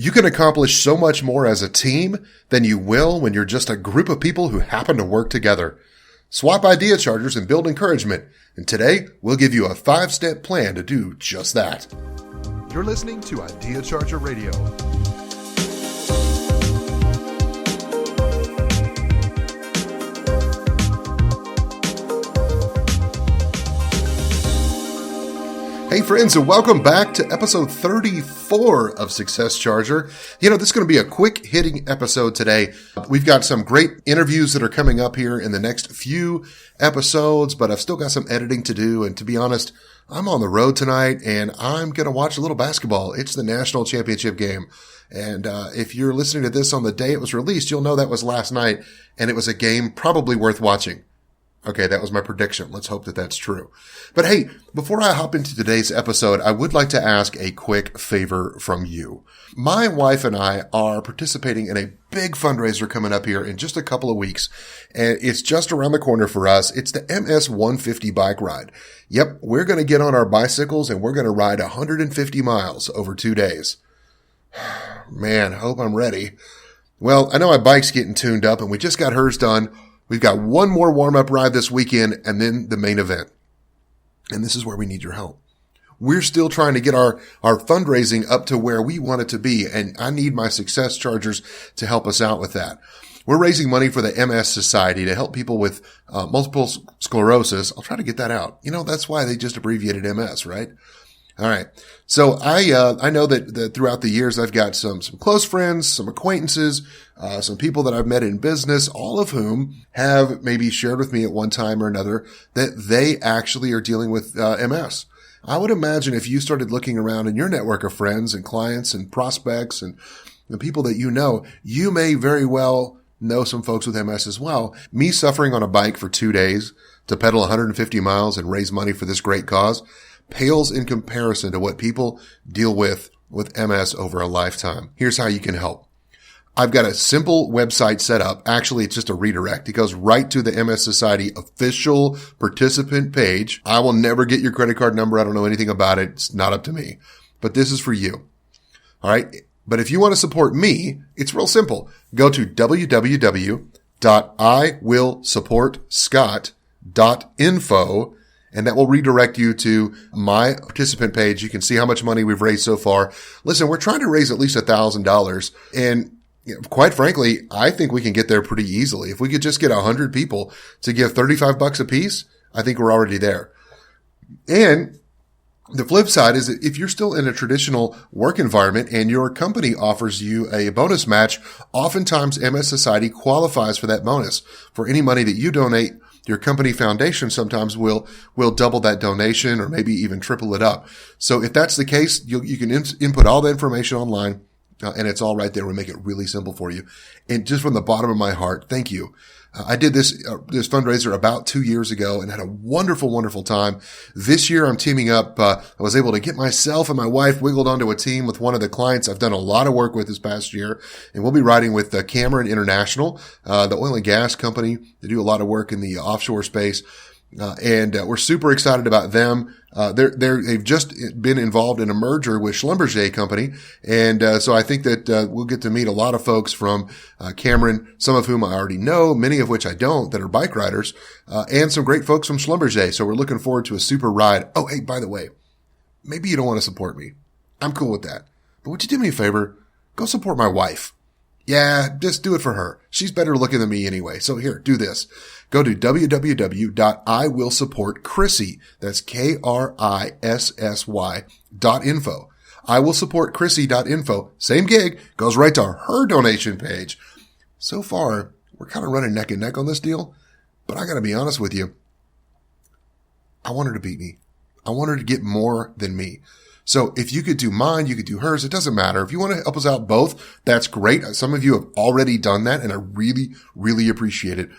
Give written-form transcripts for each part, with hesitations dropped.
You can accomplish so much more as a team than you will when you're just a group of people who happen to work together. Swap idea chargers and build encouragement. And today, we'll give you a 5-step plan to do just that. You're listening to Idea Charger Radio. Hey friends, and welcome back to episode 34 of Success Charger. This is going to be a quick hitting episode today. We've got some great interviews that are coming up here in the next few episodes, but I've still got some editing to do. And to be honest, I'm on the road tonight and I'm going to watch a little basketball. It's the national championship game. And if you're listening to this on the day it was released, you'll know that was last night and it was a game probably worth watching. Okay, that was my prediction. Let's hope that that's true. But hey, before I hop into today's episode, I would like to ask a quick favor from you. My wife and I are participating in a big fundraiser coming up here in just a couple of weeks, and it's just around the corner for us. It's the MS 150 bike ride. Yep, we're going to get on our bicycles and we're going to ride 150 miles over 2 days. Man, I hope I'm ready. Well, I know my bike's getting tuned up and we just got hers done. We've got one more warm-up ride this weekend and then the main event. And this is where we need your help. We're still trying to get our fundraising up to where we want it to be, and I need my Success Chargers to help us out with that. We're raising money for the MS Society to help people with multiple sclerosis. I'll try to get that out. That's why they just abbreviated MS, right? All right. So I know that throughout the years, I've got some close friends, some acquaintances, some people that I've met in business, all of whom have maybe shared with me at one time or another that they actually are dealing with MS. I would imagine if you started looking around in your network of friends and clients and prospects and the people that you may very well know some folks with MS as well. Me suffering on a bike for 2 days to pedal 150 miles and raise money for this great cause pales in comparison to what people deal with MS over a lifetime. Here's how you can help. I've got a simple website set up. Actually, it's just a redirect. It goes right to the MS Society official participant page. I will never get your credit card number. I don't know anything about it. It's not up to me. But this is for you. All right. But if you want to support me, it's real simple. Go to www.iwillsupportscott.info. And that will redirect you to my participant page. You can see how much money we've raised so far. Listen, we're trying to raise at least $1,000. And quite frankly, I think we can get there pretty easily. If we could just get 100 people to give $35 a piece, I think we're already there. And the flip side is that if you're still in a traditional work environment and your company offers you a bonus match, oftentimes MS Society qualifies for that bonus. For any money that you donate, your company foundation sometimes will double that donation or maybe even triple it up. So if that's the case, you can input all the information online and it's all right there. We make it really simple for you. And just from the bottom of my heart, thank you. I did this fundraiser about 2 years ago and had a wonderful, wonderful time. This year I'm teaming up. I was able to get myself and my wife wiggled onto a team with one of the clients I've done a lot of work with this past year. And we'll be riding with Cameron International, the oil and gas company. They do a lot of work in the offshore space. And we're super excited about them. They've just been involved in a merger with Schlumberger Company. And so I think that we'll get to meet a lot of folks from Cameron, some of whom I already know, many of which I don't, that are bike riders, and some great folks from Schlumberger. So we're looking forward to a super ride. Oh, hey, by the way, maybe you don't want to support me. I'm cool with that. But would you do me a favor? Go support my wife. Yeah, just do it for her. She's better looking than me anyway. So here, do this. Go to www.iwillsupportchrissy. That's KRISSY.info. iwillsupportchrissy.info. Same gig, goes right to her donation page. So far, we're kind of running neck and neck on this deal, but I got to be honest with you. I want her to beat me. I want her to get more than me. So if you could do mine, you could do hers. It doesn't matter. If you want to help us out both, that's great. Some of you have already done that, and I really, really appreciate it.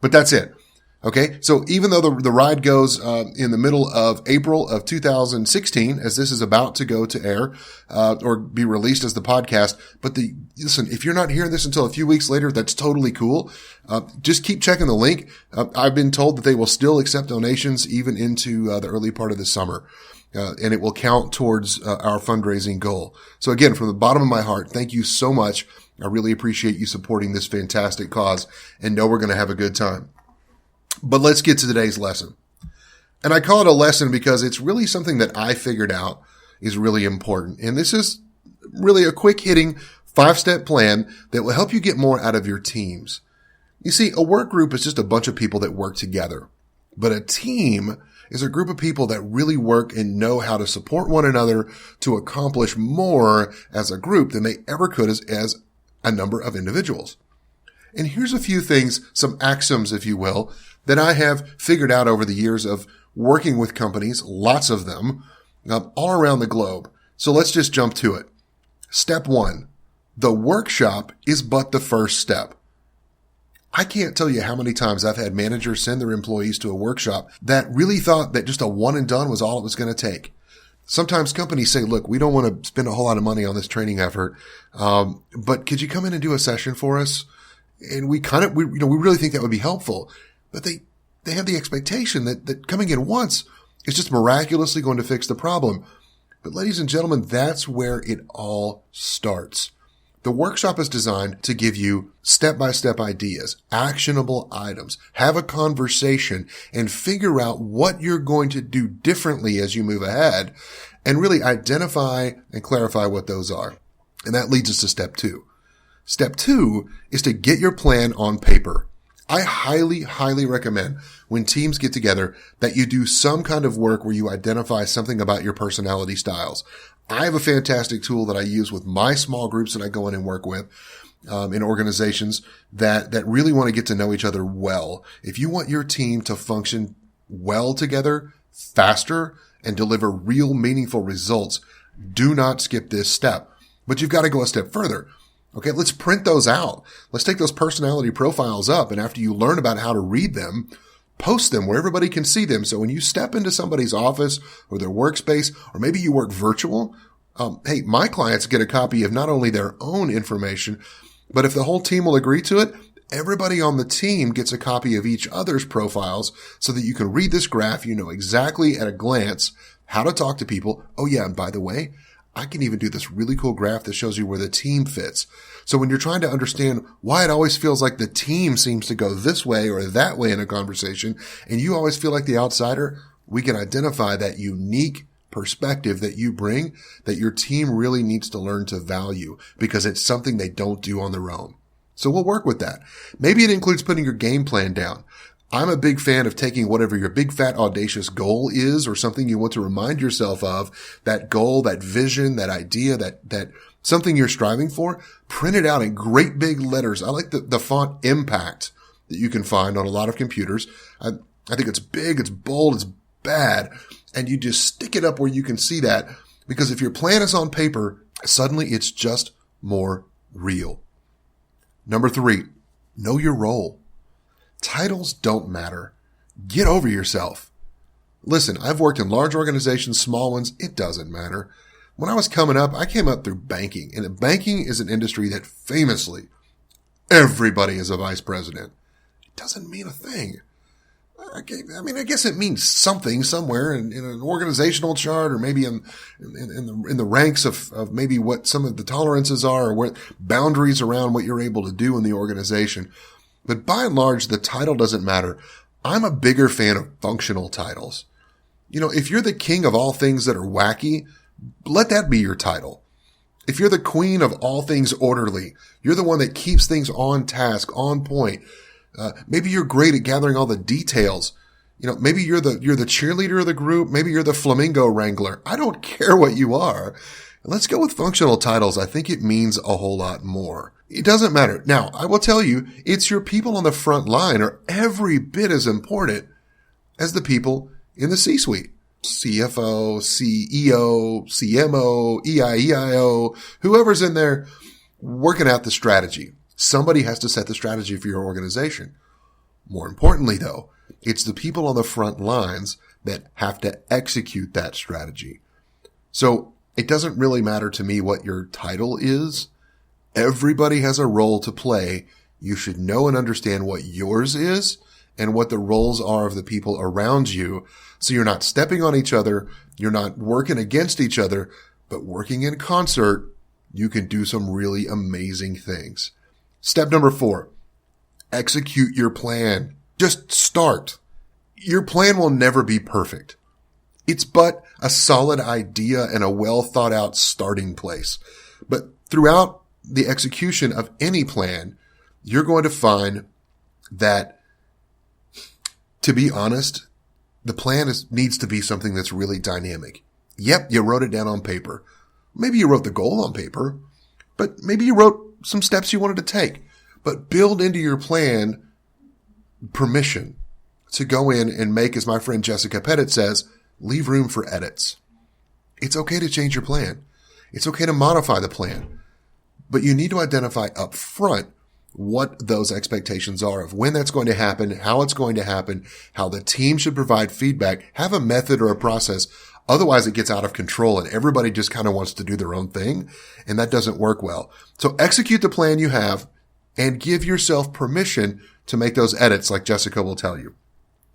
But that's it. Okay. So even though the ride goes in the middle of April of 2016, as this is about to go to air or be released as the podcast, but listen, if you're not hearing this until a few weeks later, that's totally cool. Just keep checking the link. I've been told that they will still accept donations even into the early part of the summer. and it will count towards our fundraising goal. So again, from the bottom of my heart, thank you so much. I really appreciate you supporting this fantastic cause, and know we're going to have a good time. But let's get to today's lesson. And I call it a lesson because it's really something that I figured out is really important. And this is really a quick hitting 5-step plan that will help you get more out of your teams. You see, a work group is just a bunch of people that work together. But a team is a group of people that really work and know how to support one another to accomplish more as a group than they ever could as a number of individuals. And here's a few things, some axioms, if you will, that I have figured out over the years of working with companies, lots of them, all around the globe. So let's just jump to it. Step 1, the workshop is but the first step. I can't tell you how many times I've had managers send their employees to a workshop that really thought that just a one and done was all it was going to take. Sometimes companies say, look, we don't want to spend a whole lot of money on this training effort, but could you come in and do a session for us? And we really think that would be helpful. But they have the expectation that coming in once is just miraculously going to fix the problem. But ladies and gentlemen, that's where it all starts. The workshop is designed to give you step-by-step ideas, actionable items, have a conversation, and figure out what you're going to do differently as you move ahead, and really identify and clarify what those are. And that leads us to step 2. Step 2 is to get your plan on paper. I highly, highly recommend when teams get together that you do some kind of work where you identify something about your personality styles. I have a fantastic tool that I use with my small groups that I go in and work with in organizations that really want to get to know each other well. If you want your team to function well together, faster, and deliver real meaningful results, do not skip this step. But you've got to go a step further. Okay, let's print those out. Let's take those personality profiles up, and after you learn about how to read them, post them where everybody can see them. So when you step into somebody's office or their workspace, or maybe you work virtual, hey, my clients get a copy of not only their own information, but if the whole team will agree to it, everybody on the team gets a copy of each other's profiles so that you can read this graph. You know exactly at a glance how to talk to people. Oh yeah, and by the way, I can even do this really cool graph that shows you where the team fits. So when you're trying to understand why it always feels like the team seems to go this way or that way in a conversation, and you always feel like the outsider, we can identify that unique perspective that you bring that your team really needs to learn to value because it's something they don't do on their own. So we'll work with that. Maybe it includes putting your game plan down. I'm a big fan of taking whatever your big, fat, audacious goal is or something you want to remind yourself of, that goal, that vision, that idea, that something you're striving for, print it out in great big letters. I like the font impact that you can find on a lot of computers. I think it's big, it's bold, it's bad. And you just stick it up where you can see that, because if your plan is on paper, suddenly it's just more real. Number 3, know your role. Titles don't matter. Get over yourself. Listen, I've worked in large organizations, small ones. It doesn't matter. When I was coming up, I came up through banking, and banking is an industry that famously everybody is a vice president. It doesn't mean a thing. I guess it means something somewhere in an organizational chart, or maybe in the ranks of maybe what some of the tolerances are, or what boundaries around what you're able to do in the organization. But by and large, the title doesn't matter. I'm a bigger fan of functional titles. You know, if you're the king of all things that are wacky, let that be your title. If you're the queen of all things orderly, you're the one that keeps things on task, on point. Maybe you're great at gathering all the details. You know, maybe you're the cheerleader of the group. Maybe you're the flamingo wrangler. I don't care what you are. Let's go with functional titles. I think it means a whole lot more. It doesn't matter. Now, I will tell you, it's your people on the front line are every bit as important as the people in the C-suite. CFO, CEO, CMO, EIO, whoever's in there working out the strategy. Somebody has to set the strategy for your organization. More importantly, though, it's the people on the front lines that have to execute that strategy. So it doesn't really matter to me what your title is. Everybody has a role to play. You should know and understand what yours is and what the roles are of the people around you. So you're not stepping on each other. You're not working against each other, but working in concert. You can do some really amazing things. Step number 4, execute your plan. Just start. Your plan will never be perfect. It's but a solid idea and a well thought out starting place. But throughout the execution of any plan, you're going to find that, to be honest, the plan needs to be something that's really dynamic. Yep, you wrote it down on paper. Maybe you wrote the goal on paper, but maybe you wrote some steps you wanted to take. But build into your plan permission to go in and make, as my friend Jessica Pettit says, leave room for edits. It's okay to change your plan. It's okay to modify the plan. But you need to identify up front what those expectations are of when that's going to happen, how it's going to happen, how the team should provide feedback, have a method or a process. Otherwise, it gets out of control and everybody just kind of wants to do their own thing, and that doesn't work well. So execute the plan you have and give yourself permission to make those edits like Jessica will tell you.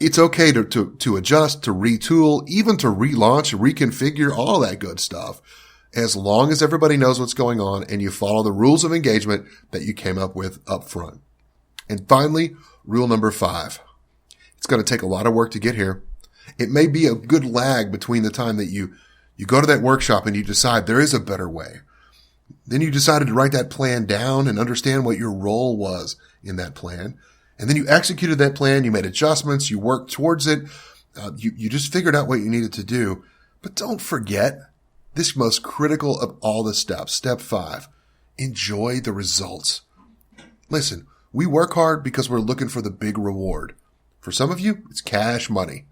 It's okay to adjust, to retool, even to relaunch, reconfigure, all that good stuff, as long as everybody knows what's going on and you follow the rules of engagement that you came up with up front. And finally, rule number 5. It's going to take a lot of work to get here. It may be a good lag between the time that you go to that workshop and you decide there is a better way. Then you decided to write that plan down and understand what your role was in that plan. And then you executed that plan. You made adjustments. You worked towards it. You just figured out what you needed to do. But don't forget this most critical of all the steps. Step 5, enjoy the results. Listen, we work hard because we're looking for the big reward. For some of you, it's cash money.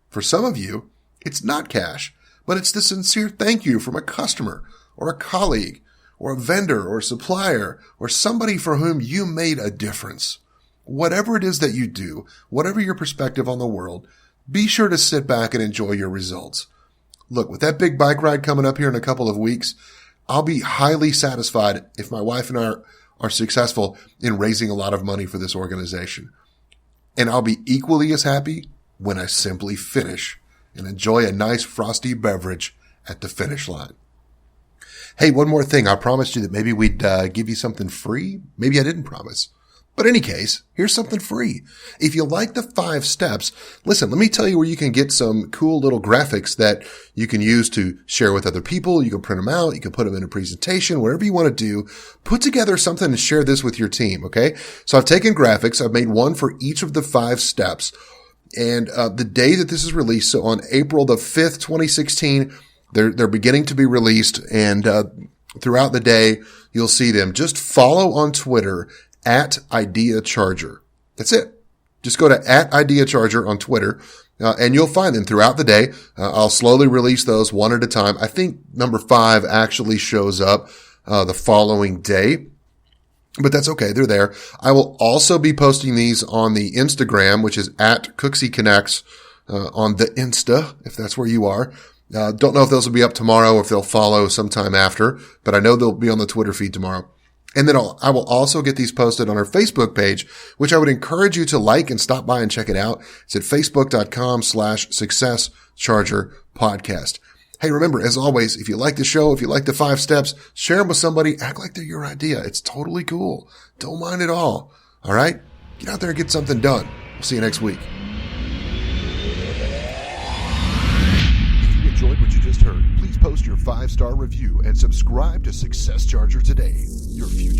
For some of you, it's not cash, but it's the sincere thank you from a customer or a colleague or a vendor or a supplier or somebody for whom you made a difference. Whatever it is that you do, whatever your perspective on the world, be sure to sit back and enjoy your results. Look, with that big bike ride coming up here in a couple of weeks, I'll be highly satisfied if my wife and I are successful in raising a lot of money for this organization. And I'll be equally as happy when I simply finish and enjoy a nice frosty beverage at the finish line. Hey, one more thing. I promised you that maybe we'd give you something free. Maybe I didn't promise. But in any case, here's something free. If you like the 5 steps, listen, let me tell you where you can get some cool little graphics that you can use to share with other people. You can print them out. You can put them in a presentation, whatever you want to do. Put together something and share this with your team, okay? So I've taken graphics. I've made one for each of the 5 steps. And the day that this is released, so on April the 5th, 2016, they're beginning to be released. And throughout the day, you'll see them. Just follow on Twitter @IdeaCharger. That's it. Just go to @IdeaCharger on Twitter, and you'll find them throughout the day. I'll slowly release those one at a time. I think number 5 actually shows up the following day, but that's okay. They're there. I will also be posting these on the Instagram, which is @CookseyConnects on the Insta, if that's where you are. Don't know if those will be up tomorrow or if they'll follow sometime after, but I know they'll be on the Twitter feed tomorrow. And then I will also get these posted on our Facebook page, which I would encourage you to like and stop by and check it out. It's at facebook.com/successchargerpodcast. Hey, remember, as always, if you like the show, if you like the 5 steps, share them with somebody. Act like they're your idea. It's totally cool. Don't mind it all. All right? Get out there and get something done. We'll see you next week. If you enjoyed what you just heard, please post your 5-star review and subscribe to Success Charger today. Your future